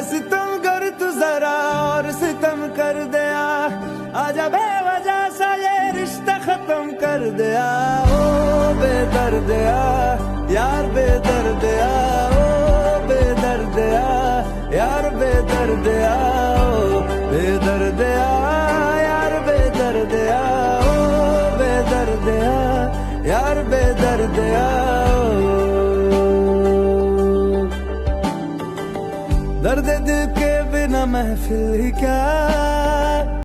सितम कर तू जरा और सितम कर दिया, आजा बेवजह सा ये रिश्ता खत्म कर दिया। ओ बेदर्दिया यार बेदर्दिया, ओ बेदर्दिया यार बेदर्दिया, ओ बेदर्दिया यार बेदर्दिया, ओ बेदर्दिया यार बेदर्दिया। दर्द दिल के बिना महफिल ही क्या,